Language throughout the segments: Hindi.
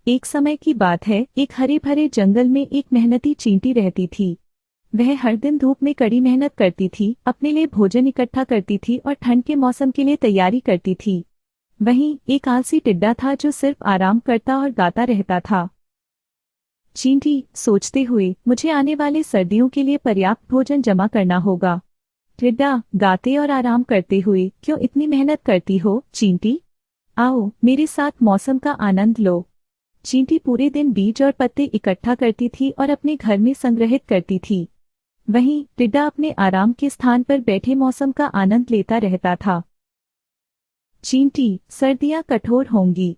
एक समय की बात है, एक हरे भरे जंगल में एक मेहनती चींटी रहती थी। वह हर दिन धूप में कड़ी मेहनत करती थी, अपने लिए भोजन इकट्ठा करती थी और ठंड के मौसम के लिए तैयारी करती थी। वहीं एक आलसी टिड्डा था जो सिर्फ आराम करता और गाता रहता था। चींटी सोचते हुए, मुझे आने वाले सर्दियों के लिए पर्याप्त भोजन जमा करना होगा। टिड्डा गाते और आराम करते हुए, क्यों इतनी मेहनत करती हो चींटी? आओ मेरे साथ मौसम का आनंद लो। चींटी पूरे दिन बीज और पत्ते इकट्ठा करती थी और अपने घर में संग्रहित करती थी। वहीं टिड्डा अपने आराम के स्थान पर बैठे मौसम का आनंद लेता रहता था। चींटी, सर्दियां कठोर होंगी,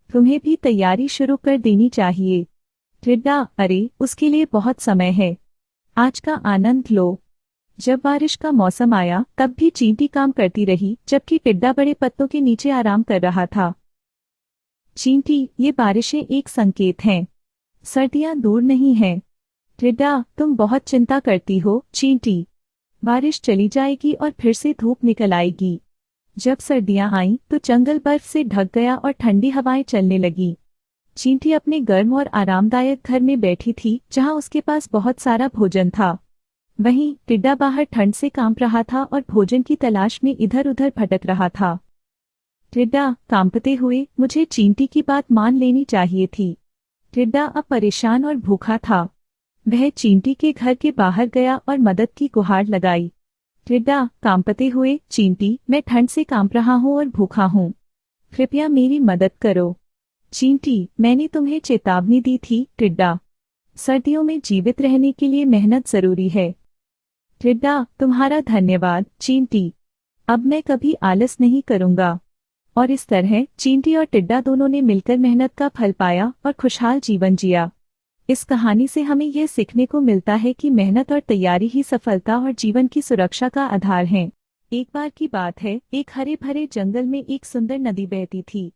तुम्हें भी तैयारी शुरू कर देनी चाहिए। टिड्डा, अरे उसके लिए बहुत समय है, आज का आनंद लो। जब बारिश का मौसम आया तब भी चींटी काम करती रही, जबकि टिड्डा बड़े पत्तों के नीचे आराम कर रहा था। चींटी, ये बारिशें एक संकेत हैं, सर्दियां दूर नहीं हैं। टिड्डा, तुम बहुत चिंता करती हो चींटी, बारिश चली जाएगी और फिर से धूप निकल आएगी। जब सर्दियां आईं तो जंगल बर्फ से ढक गया और ठंडी हवाएं चलने लगी। चींटी अपने गर्म और आरामदायक घर में बैठी थी, जहां उसके पास बहुत सारा भोजन था। वहीं टिड्डा बाहर ठंड से कांप रहा था और भोजन की तलाश में इधर उधर भटक रहा था। टिड्डा कांपते हुए, मुझे चींटी की बात मान लेनी चाहिए थी। टिड्डा अब परेशान और भूखा था। वह चींटी के घर के बाहर गया और मदद की गुहार लगाई। टिड्डा कांपते हुए, चींटी, मैं ठंड से कांप रहा हूँ और भूखा हूँ, कृपया मेरी मदद करो। चींटी, मैंने तुम्हें चेतावनी दी थी टिड्डा, सर्दियों में जीवित रहने के लिए मेहनत जरूरी है। टिड्डा, तुम्हारा धन्यवाद चींटी, अब मैं कभी आलस नहीं करूंगा। और इस तरह चींटी और टिड्डा दोनों ने मिलकर मेहनत का फल पाया और खुशहाल जीवन जिया। इस कहानी से हमें यह सीखने को मिलता है कि मेहनत और तैयारी ही सफलता और जीवन की सुरक्षा का आधार हैं। एक बार की बात है, एक हरे भरे जंगल में एक सुंदर नदी बहती थी।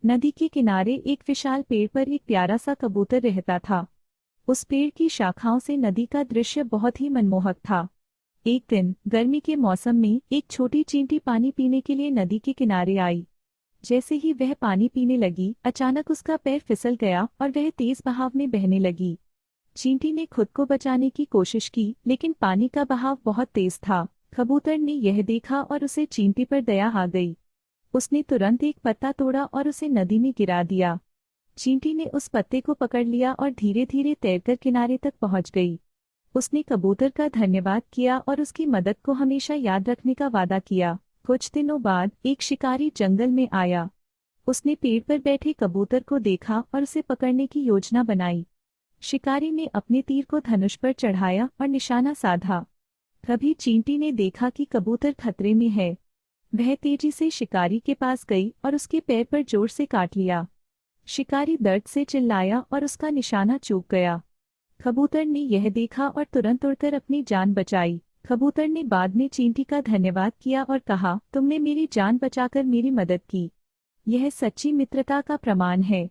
नदी के किनारे एक विशाल पेड़ पर एक प्यारा सा कबूतर रहता था। उस पेड़ की शाखाओं से नदी का दृश्य बहुत ही मनमोहक था। एक दिन गर्मी के मौसम में एक छोटी चींटी पानी पीने के लिए नदी के किनारे आई। जैसे ही वह पानी पीने लगी, अचानक उसका पैर फिसल गया और वह तेज बहाव में बहने लगी। चींटी ने खुद को बचाने की कोशिश की, लेकिन पानी का बहाव बहुत तेज था। कबूतर ने यह देखा और उसे चींटी पर दया आ गई। उसने तुरंत एक पत्ता तोड़ा और उसे नदी में गिरा दिया। चींटी ने उस पत्ते को पकड़ लिया और धीरे धीरे तैरकर किनारे तक पहुंच गई। उसने कबूतर का धन्यवाद किया और उसकी मदद को हमेशा याद रखने का वादा किया। कुछ दिनों बाद एक शिकारी जंगल में आया। उसने पेड़ पर बैठे कबूतर को देखा और उसे पकड़ने की योजना बनाई। शिकारी ने अपने तीर को धनुष पर चढ़ाया और निशाना साधा। तभी चींटी ने देखा कि कबूतर खतरे में है। वह तेजी से शिकारी के पास गई और उसके पैर पर जोर से काट लिया। शिकारी दर्द से चिल्लाया और उसका निशाना चूक गया। कबूतर ने यह देखा और तुरंत उड़कर अपनी जान बचाई। कबूतर ने बाद में चींटी का धन्यवाद किया और कहा, तुमने मेरी जान बचाकर मेरी मदद की, यह सच्ची मित्रता का प्रमाण है।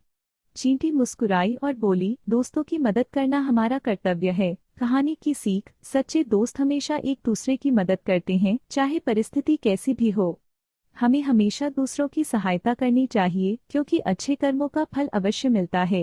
चींटी मुस्कुराई और बोली, दोस्तों की मदद करना हमारा कर्तव्य है। कहानी की सीख, सच्चे दोस्त हमेशा एक दूसरे की मदद करते हैं, चाहे परिस्थिति कैसी भी हो। हमें हमेशा दूसरों की सहायता करनी चाहिए, क्योंकि अच्छे कर्मों का फल अवश्य मिलता है।